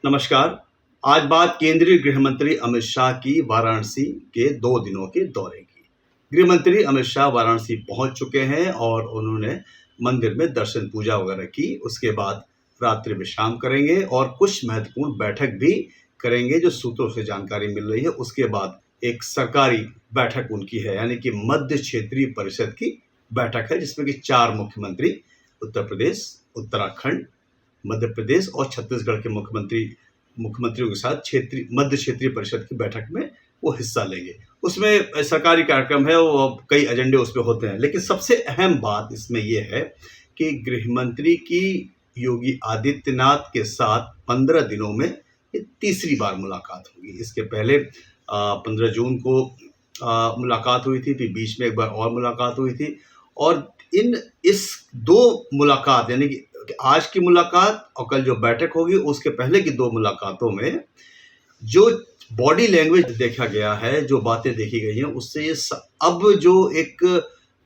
नमस्कार। आज बात केंद्रीय गृह मंत्री अमित शाह की वाराणसी के 2 दिनों के दौरे की। गृह मंत्री अमित शाह वाराणसी पहुंच चुके हैं और उन्होंने मंदिर में दर्शन पूजा वगैरह की। उसके बाद रात्रि विश्राम करेंगे और कुछ महत्वपूर्ण बैठक भी करेंगे, जो सूत्रों से जानकारी मिल रही है। उसके बाद एक सरकारी बैठक उनकी है, यानी कि मध्य क्षेत्रीय परिषद की बैठक है, जिसमें कि 4 मुख्यमंत्री उत्तर प्रदेश, उत्तराखंड, मध्य प्रदेश और छत्तीसगढ़ के मुख्यमंत्रियों के साथ मध्य क्षेत्रीय परिषद की बैठक में वो हिस्सा लेंगे। उसमें सरकारी कार्यक्रम है, वो कई एजेंडे उसमें होते हैं, लेकिन सबसे अहम बात इसमें ये है कि गृह मंत्री की योगी आदित्यनाथ के साथ 15 दिनों में ये तीसरी बार मुलाकात होगी। इसके पहले 15 जून को मुलाकात हुई थी, फिर बीच में एक बार और मुलाकात हुई थी। और इस 2 मुलाकात, यानी कि आज की मुलाकात और कल जो बैठक होगी, उसके पहले की 2 मुलाकातों में जो बॉडी लैंग्वेज देखा गया है, जो बातें देखी गई हैं, उससे ये अब जो एक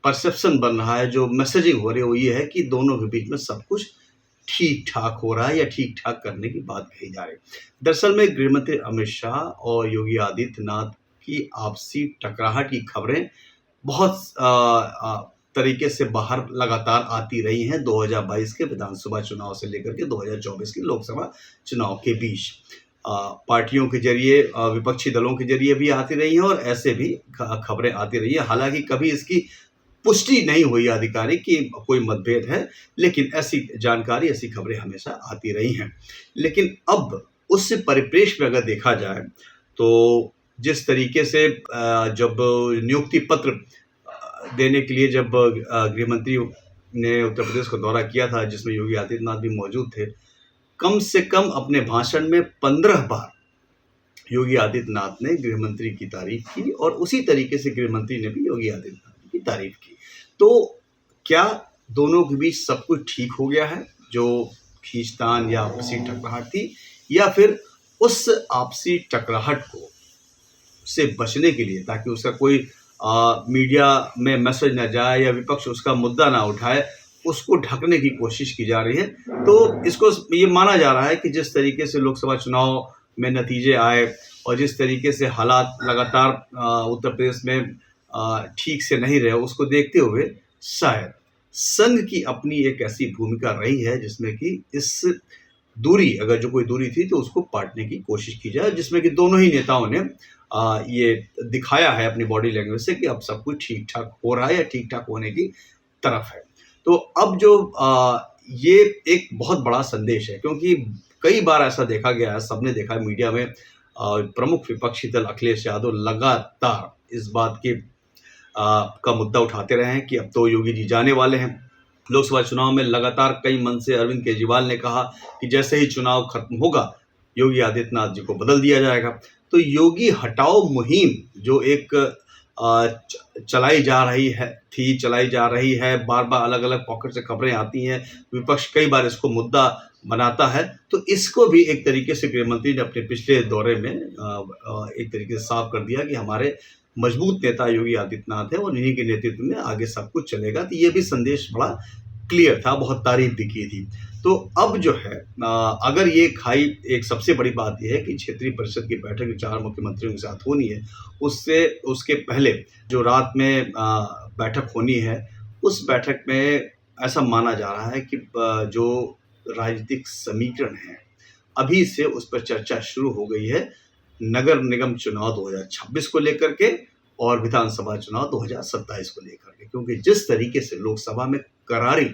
परसेप्शन बन रहा है, जो मैसेजिंग हो रही है, वो ये है कि दोनों के बीच में सब कुछ ठीक ठाक हो रहा है या ठीक ठाक करने की बात कही जा रही है। दरअसल में गृहमंत्री अमित शाह और योगी आदित्यनाथ की आपसी टकराहट की खबरें बहुत तरीके से बाहर लगातार आती रही हैं। 2022 के विधानसभा चुनाव से लेकर के 2024 के लोकसभा चुनाव के बीच पार्टियों के जरिए, विपक्षी दलों के जरिए भी आती रही हैं और ऐसे भी खबरें आती रही हैं। हालांकि कभी इसकी पुष्टि नहीं हुई आधिकारिक कि कोई मतभेद है, लेकिन ऐसी जानकारी, ऐसी खबरें हमेशा आती रही हैं। लेकिन अब उस परिप्रेक्ष्य में अगर देखा जाए तो जिस तरीके से जब नियुक्ति पत्र देने के लिए जब गृह मंत्री ने उत्तर प्रदेश का दौरा किया था, जिसमें योगी आदित्यनाथ भी मौजूद थे, कम से कम अपने भाषण में 15 बार योगी आदित्यनाथ ने गृह मंत्री की तारीफ की और उसी तरीके से गृह मंत्री ने भी योगी आदित्यनाथ की तारीफ की। तो क्या दोनों के बीच सब कुछ ठीक हो गया है, जो खींचतान या आपसी टकराहट थी, या फिर उस आपसी टकराहट को से बचने के लिए, ताकि उसका कोई मीडिया में मैसेज ना जाए या विपक्ष उसका मुद्दा ना उठाए, उसको ढकने की कोशिश की जा रही है। तो इसको ये माना जा रहा है कि जिस तरीके से लोकसभा चुनाव में नतीजे आए और जिस तरीके से हालात लगातार उत्तर प्रदेश में ठीक से नहीं रहे, उसको देखते हुए शायद संघ की अपनी एक ऐसी भूमिका रही है जिसमें कि इस दूरी, अगर जो कोई दूरी थी, तो उसको पाटने की कोशिश की जाए, जिसमें कि दोनों ही नेताओं ने ये दिखाया है अपनी बॉडी लैंग्वेज से कि अब सब कुछ ठीक ठाक हो रहा है या ठीक ठाक होने की तरफ है। तो अब जो ये एक बहुत बड़ा संदेश है, क्योंकि कई बार ऐसा देखा गया है, सबने देखा है मीडिया में, प्रमुख विपक्षी दल अखिलेश यादव लगातार इस बात के का मुद्दा उठाते रहे हैं कि अब तो योगी जी जाने वाले हैं। लोकसभा चुनाव में लगातार कई मंच से अरविंद केजरीवाल ने कहा कि जैसे ही चुनाव खत्म होगा, योगी आदित्यनाथ जी को बदल दिया जाएगा। तो योगी हटाओ मुहिम जो एक चलाई जा रही है, बार बार अलग अलग पॉकेट से खबरें आती हैं, विपक्ष कई बार इसको मुद्दा बनाता है, तो इसको भी एक तरीके से गृहमंत्री ने अपने पिछले दौरे में एक तरीके से साफ कर दिया कि हमारे मजबूत नेता योगी आदित्यनाथ है और इन्हीं के नेतृत्व में आगे सब कुछ चलेगा। तो ये भी संदेश बड़ा क्लियर था, बहुत तारीफ भी की थी। तो अब जो है, अगर ये खाई, एक सबसे बड़ी बात यह है कि क्षेत्रीय परिषद की बैठक 4 मुख्यमंत्रियों के साथ होनी है, उसके पहले जो रात में बैठक होनी है, उस बैठक में ऐसा माना जा रहा है कि जो राजनीतिक समीकरण है, अभी से उस पर चर्चा शुरू हो गई है, नगर निगम चुनाव 2026 को लेकर के और विधानसभा चुनाव 2027 को लेकर के। क्योंकि जिस तरीके से लोकसभा में करारी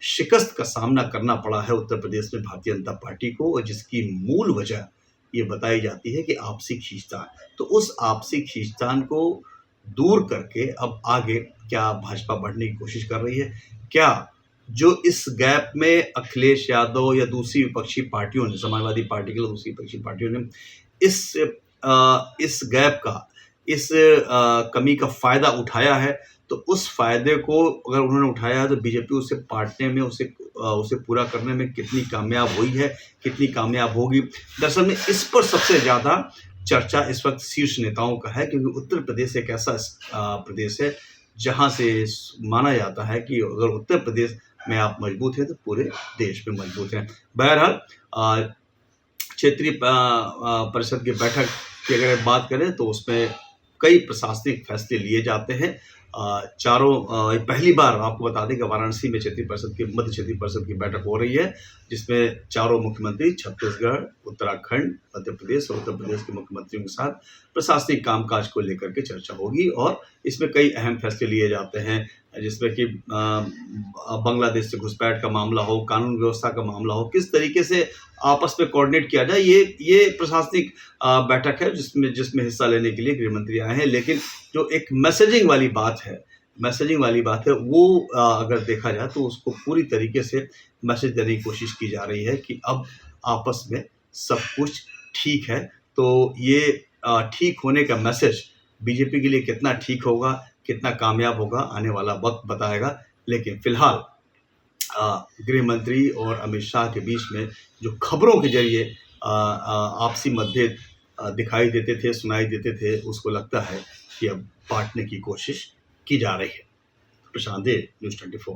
शिकस्त का सामना करना पड़ा है उत्तर प्रदेश में भारतीय जनता पार्टी को, और जिसकी मूल वजह ये बताई जाती है कि आपसी खींचतान। तो उस आपसी खींचतान को दूर करके अब आगे क्या भाजपा बढ़ने की कोशिश कर रही है? क्या जो इस गैप में अखिलेश यादव या दूसरी विपक्षी पार्टियों ने, समाजवादी पार्टी के लिए दूसरी विपक्षी पार्टियों ने इस गैप का, इस कमी का फायदा उठाया है? तो उस फायदे को अगर उन्होंने उठाया है, तो बीजेपी उसे पाटने में, उसे पूरा करने में कितनी कामयाब हुई है, कितनी कामयाब होगी? दरअसल में इस पर सबसे ज़्यादा चर्चा इस वक्त शीर्ष नेताओं का है, क्योंकि उत्तर प्रदेश एक ऐसा प्रदेश है जहां से माना जाता है कि अगर उत्तर प्रदेश में आप मजबूत हैं तो पूरे देश में मजबूत हैं। बहरहाल क्षेत्रीय परिषद की बैठक की अगर बात करें तो उसमें कई प्रशासनिक फैसले लिए जाते हैं। पहली बार आपको बता दें कि वाराणसी में मध्य क्षेत्रीय परिषद की बैठक हो रही है, जिसमें चारों मुख्यमंत्री छत्तीसगढ़, उत्तराखंड, मध्य प्रदेश और उत्तर प्रदेश के मुख्यमंत्रियों के साथ प्रशासनिक कामकाज को लेकर के चर्चा होगी और इसमें कई अहम फैसले लिए जाते हैं, जिसमें कि बांग्लादेश से घुसपैठ का मामला हो, कानून व्यवस्था का मामला हो, किस तरीके से आपस में कोऑर्डिनेट किया जाए। ये प्रशासनिक बैठक है जिसमें हिस्सा लेने के लिए गृह मंत्री आए हैं। लेकिन जो एक मैसेजिंग वाली बात है वो अगर देखा जाए तो उसको पूरी तरीके से मैसेज देने की कोशिश की जा रही है कि अब आपस में सब कुछ ठीक है। तो ये ठीक होने का मैसेज बीजेपी के लिए कितना ठीक होगा, कितना कामयाब होगा, आने वाला वक्त बताएगा। लेकिन फिलहाल गृह मंत्री और अमित शाह के बीच में जो खबरों के जरिए आपसी मतभेद दिखाई देते थे, सुनाई देते थे, उसको लगता है कि अब बांटने की कोशिश की जा रही है। प्रशांत देव, न्यूज़ 24।